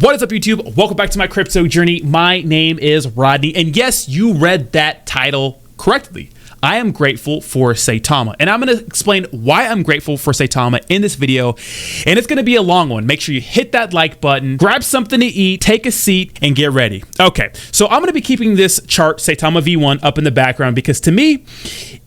What is up, YouTube? Welcome back to my crypto journey. My name is Rodney, and yes, you read that title correctly. I am grateful for Saitama, and I'm going to explain why I'm grateful for Saitama in this video, and it's going to be a long one. Make sure you hit that like button, grab something to eat, take a seat, and get ready. Okay, so I'm going to be keeping this chart, Saitama V1, up in the background because to me,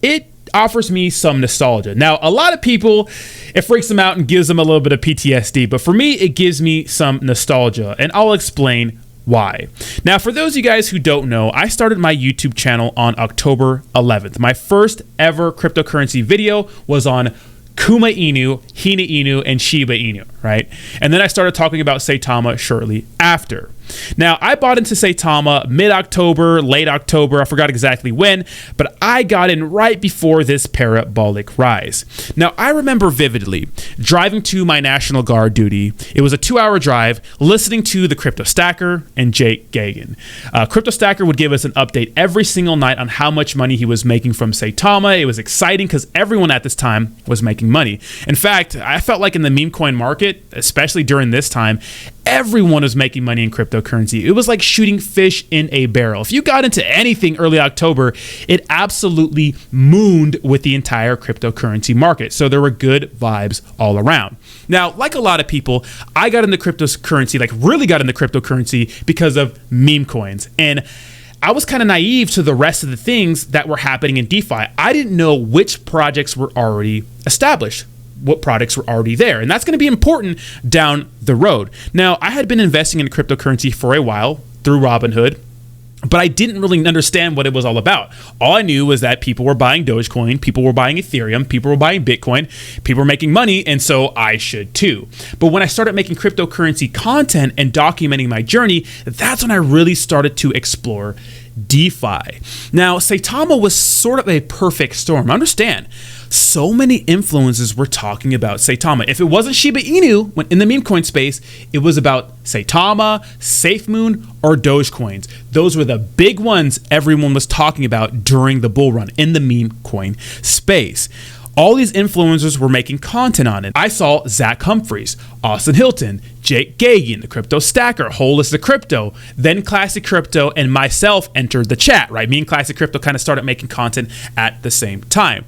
it offers me some nostalgia. Now, a lot of people, it freaks them out and gives them a little bit of PTSD, but for me, it gives me some nostalgia, and I'll explain why. Now, for those of you guys who don't know, I started my YouTube channel on October 11th. My first ever cryptocurrency video was on Kuma Inu, Hina Inu, and Shiba Inu, right? And then I started talking about Saitama shortly after. Now, I bought into Saitama mid-October, late October, I forgot exactly when, but I got in right before this parabolic rise. Now, I remember vividly driving to my National Guard duty. It was a 2-hour drive, listening to the Crypto Stacker and Jake Gagan. Crypto Stacker would give us an update every single night on how much money he was making from Saitama. It was exciting because everyone at this time was making money. In fact, I felt like in the meme coin market, especially during this time, everyone was making money in cryptocurrency. It was like shooting fish in a barrel. If you got into anything early October, it absolutely mooned with the entire cryptocurrency market. So there were good vibes all around. Now, like a lot of people, I got into cryptocurrency, like really got into cryptocurrency because of meme coins. And I was kind of naive to the rest of the things that were happening in DeFi. I didn't know which projects were already established, what products were already there. And that's going to be important down the road. Now, I had been investing in cryptocurrency for a while through Robinhood, but I didn't really understand what it was all about. All I knew was that people were buying Dogecoin, people were buying Ethereum, people were buying Bitcoin, people were making money, and so I should too. But when I started making cryptocurrency content and documenting my journey, that's when I really started to explore DeFi. Now, Saitama was sort of a perfect storm. Understand, so many influencers were talking about Saitama. If it wasn't Shiba Inu in the meme coin space, it was about Saitama, SafeMoon, or Dogecoins. Those were the big ones everyone was talking about during the bull run in the meme coin space. All these influencers were making content on it. I saw Zach Humphreys, Austin Hilton, Jake Gagan, the Crypto Stacker, Holistic Crypto, then Classic Crypto, and myself entered the chat, right? Me and Classic Crypto kind of started making content at the same time.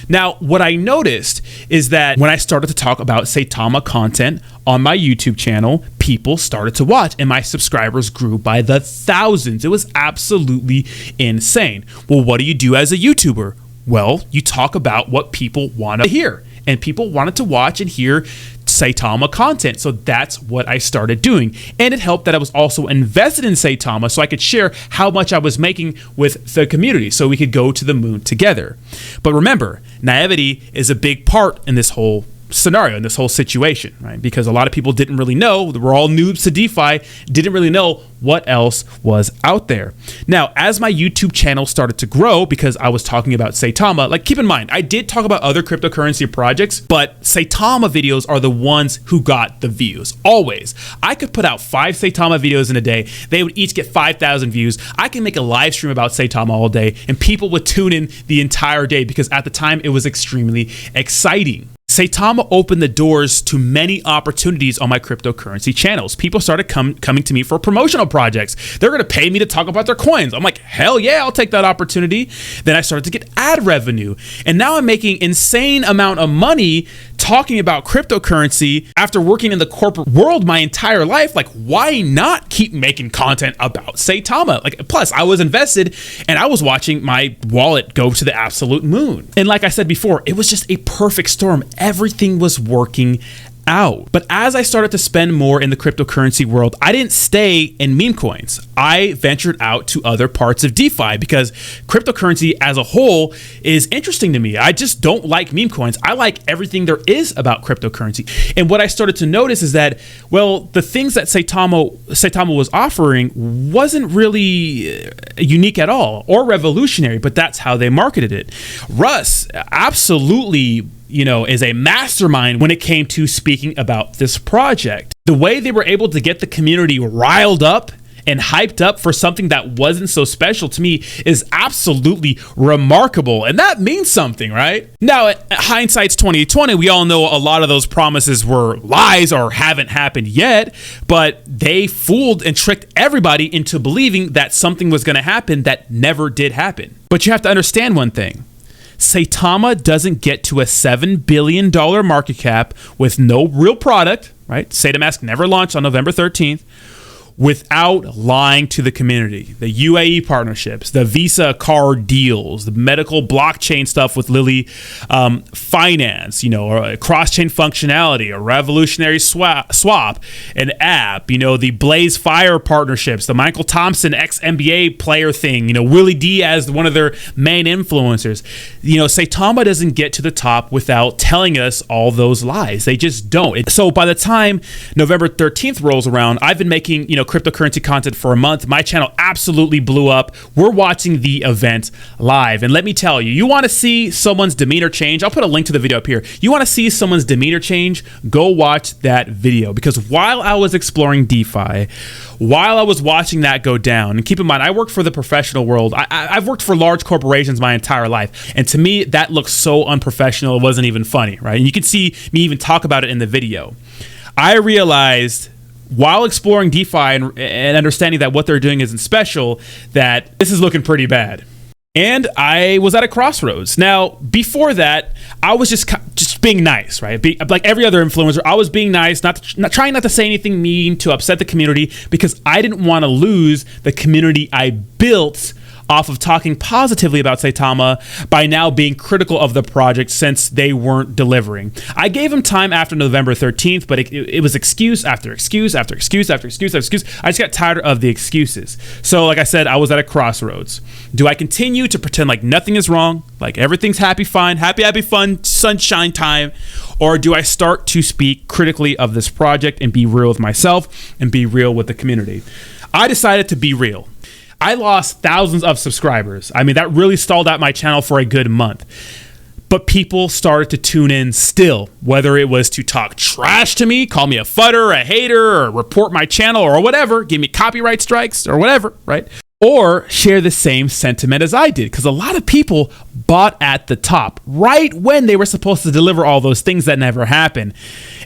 Now, what I noticed is that when I started to talk about Saitama content on my YouTube channel, people started to watch and my subscribers grew by the thousands. It was absolutely insane. Well, what do you do as a YouTuber? Well, you talk about what people want to hear, and people wanted to watch and hear Saitama content. So that's what I started doing. And it helped that I was also invested in Saitama so I could share how much I was making with the community so we could go to the moon together. But remember, naivety is a big part in this whole scenario, in this whole situation, right? Because a lot of people didn't really know, we're all noobs to DeFi, didn't really know what else was out there. Now, as my YouTube channel started to grow, because I was talking about Saitama, like keep in mind, I did talk about other cryptocurrency projects, but Saitama videos are the ones who got the views, always. I could put out 5 Saitama videos in a day. They would each get 5,000 views. I can make a live stream about Saitama all day, and people would tune in the entire day because at the time it was extremely exciting. Saitama opened the doors to many opportunities on my cryptocurrency channels. People started coming to me for promotional projects. They're going to pay me to talk about their coins. I'm like, hell yeah, I'll take that opportunity. Then I started to get ad revenue. And now I'm making insane amount of money talking about cryptocurrency after working in the corporate world my entire life. Like, why not keep making content about Saitama? Like, plus I was invested and I was watching my wallet go to the absolute moon. And like I said before, it was just a perfect storm. Everything was working out. But as I started to spend more in the cryptocurrency world, I didn't stay in meme coins. I ventured out to other parts of DeFi because cryptocurrency as a whole is interesting to me. I just don't like meme coins. I like everything there is about cryptocurrency. And what I started to notice is that, well, the things that Saitama was offering wasn't really unique at all or revolutionary, but that's how they marketed it. Russ absolutely, is a mastermind when it came to speaking about this project. The way they were able to get the community riled up and hyped up for something that wasn't so special to me is absolutely remarkable. And that means something, right? Now, hindsight's 2020. We all know a lot of those promises were lies or haven't happened yet, but they fooled and tricked everybody into believing that something was going to happen that never did happen. But you have to understand one thing. Saitama doesn't get to a $7 billion market cap with no real product, right? Saitama never launched on November 13th without lying to the community. The UAE partnerships, the Visa card deals, the medical blockchain stuff with Lily Finance, or cross-chain functionality, a revolutionary swap, an app, the Blaze Fire partnerships, the Michael Thompson ex-NBA player thing, Willie D as one of their main influencers. Saitama doesn't get to the top without telling us all those lies. They just don't. So by the time November 13th rolls around, I've been making, cryptocurrency content for a month. My channel absolutely blew up. We're watching the event live. And let me tell you, you want to see someone's demeanor change? I'll put a link to the video up here. You want to see someone's demeanor change? Go watch that video. Because while I was exploring DeFi, while I was watching that go down, and keep in mind, I work for the professional world. I've worked for large corporations my entire life. And to me, that looks so unprofessional. It wasn't even funny, right? And you can see me even talk about it in the video. I realized while exploring DeFi and understanding that what they're doing isn't special, that this is looking pretty bad. And I was at a crossroads. Now, before that, I was just being nice, right? Like every other influencer, I was being nice, not trying not to say anything mean to upset the community, because I didn't want to lose the community I built off of talking positively about Saitama by now being critical of the project since they weren't delivering. I gave him time after November 13th, but it was excuse after excuse after excuse after excuse after excuse. I just got tired of the excuses. So like I said, I was at a crossroads. Do I continue to pretend like nothing is wrong, like everything's happy, fine, happy, fun, sunshine time? Or do I start to speak critically of this project and be real with myself and be real with the community? I decided to be real. I lost thousands of subscribers. I mean, that really stalled out my channel for a good month. But people started to tune in still, whether it was to talk trash to me, call me a fudder, a hater, or report my channel or whatever, give me copyright strikes or whatever, right? Or share the same sentiment as I did, because a lot of people bought at the top right when they were supposed to deliver all those things that never happened.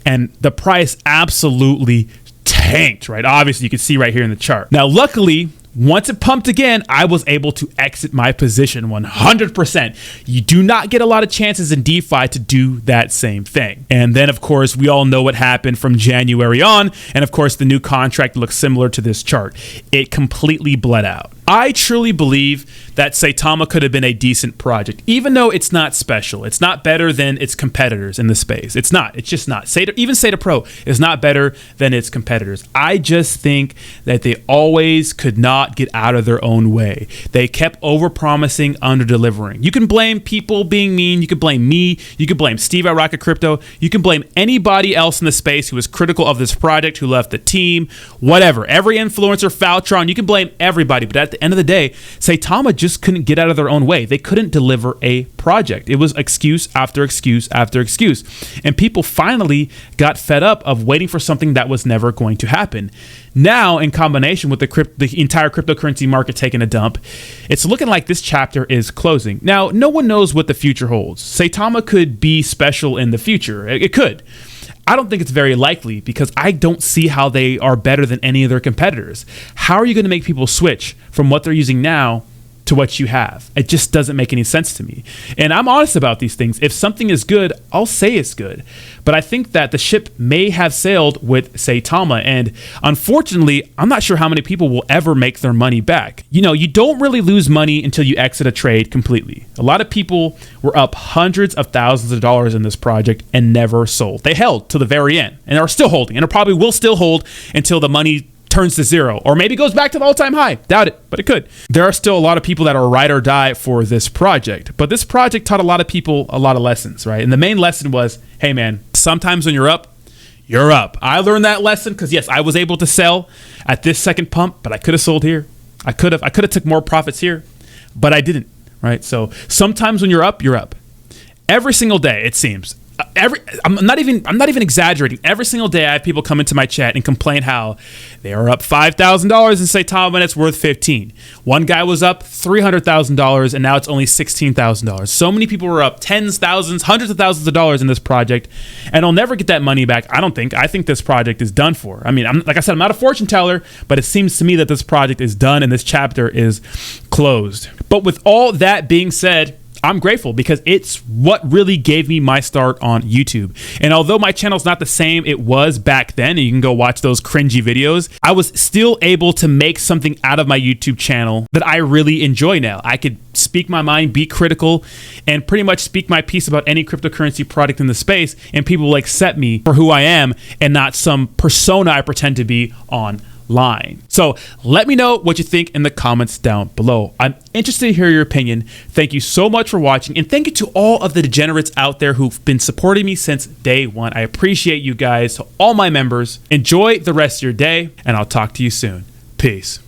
And the price absolutely tanked, right? Obviously, you can see right here in the chart. Now, luckily, once it pumped again, I was able to exit my position 100%. You do not get a lot of chances in DeFi to do that same thing. And then, of course, we all know what happened from January on. And of course, the new contract looks similar to this chart. It completely bled out. I truly believe that Saitama could have been a decent project, even though it's not special. It's not better than its competitors in the space. It's not. It's just not. Even Sata Pro is not better than its competitors. I just think that they always could not get out of their own way. They kept overpromising, under-delivering. You can blame people being mean. You can blame me. You can blame Steve at Rocket Crypto. You can blame anybody else in the space who was critical of this project, who left the team, whatever. Every influencer, Faltron, you can blame everybody. But at the end of the day, Saitama just couldn't get out of their own way. They couldn't deliver a project. It was excuse after excuse after excuse. And people finally got fed up of waiting for something that was never going to happen. Now, in combination with the entire cryptocurrency market taking a dump, it's looking like this chapter is closing. Now, no one knows what the future holds. Saitama could be special in the future. It could. I don't think it's very likely, because I don't see how they are better than any of their competitors. How are you going to make people switch from what they're using now to what you have? It just doesn't make any sense to me. And I'm honest about these things. If something is good, I'll say it's good. But I think that the ship may have sailed with Saitama. And unfortunately, I'm not sure how many people will ever make their money back. You don't really lose money until you exit a trade completely. A lot of people were up hundreds of thousands of dollars in this project and never sold. They held to the very end and are still holding, and it probably will still hold until the money turns to zero, or maybe goes back to the all-time high. Doubt it, but it could. There are still a lot of people that are ride or die for this project, but this project taught a lot of people a lot of lessons, right? And the main lesson was, hey man, sometimes when you're up, you're up. I learned that lesson because yes, I was able to sell at this second pump, but I could have sold here. I could have took more profits here, but I didn't, right? So sometimes when you're up, you're up. Every single day, it seems. I'm not even exaggerating. Every single day I have people come into my chat and complain how they are up $5,000 in Saitama and it's worth 15. One guy was up $300,000 and now it's only $16,000. So many people were up tens, thousands, hundreds of thousands of dollars in this project, and I'll never get that money back. I don't think. I think this project is done for. I mean, like I said, I'm not a fortune teller, but it seems to me that this project is done and this chapter is closed. But with all that being said, I'm grateful because it's what really gave me my start on YouTube. And although my channel's not the same it was back then, and you can go watch those cringy videos, I was still able to make something out of my YouTube channel that I really enjoy now. I could speak my mind, be critical, and pretty much speak my piece about any cryptocurrency product in the space, and people will accept me for who I am and not some persona I pretend to be online. So let me know what you think in the comments down below. I'm interested to hear your opinion. Thank you so much for watching, and thank you to all of the degenerates out there who've been supporting me since day one. I appreciate you guys. To all my members, enjoy the rest of your day, and I'll talk to you soon. Peace.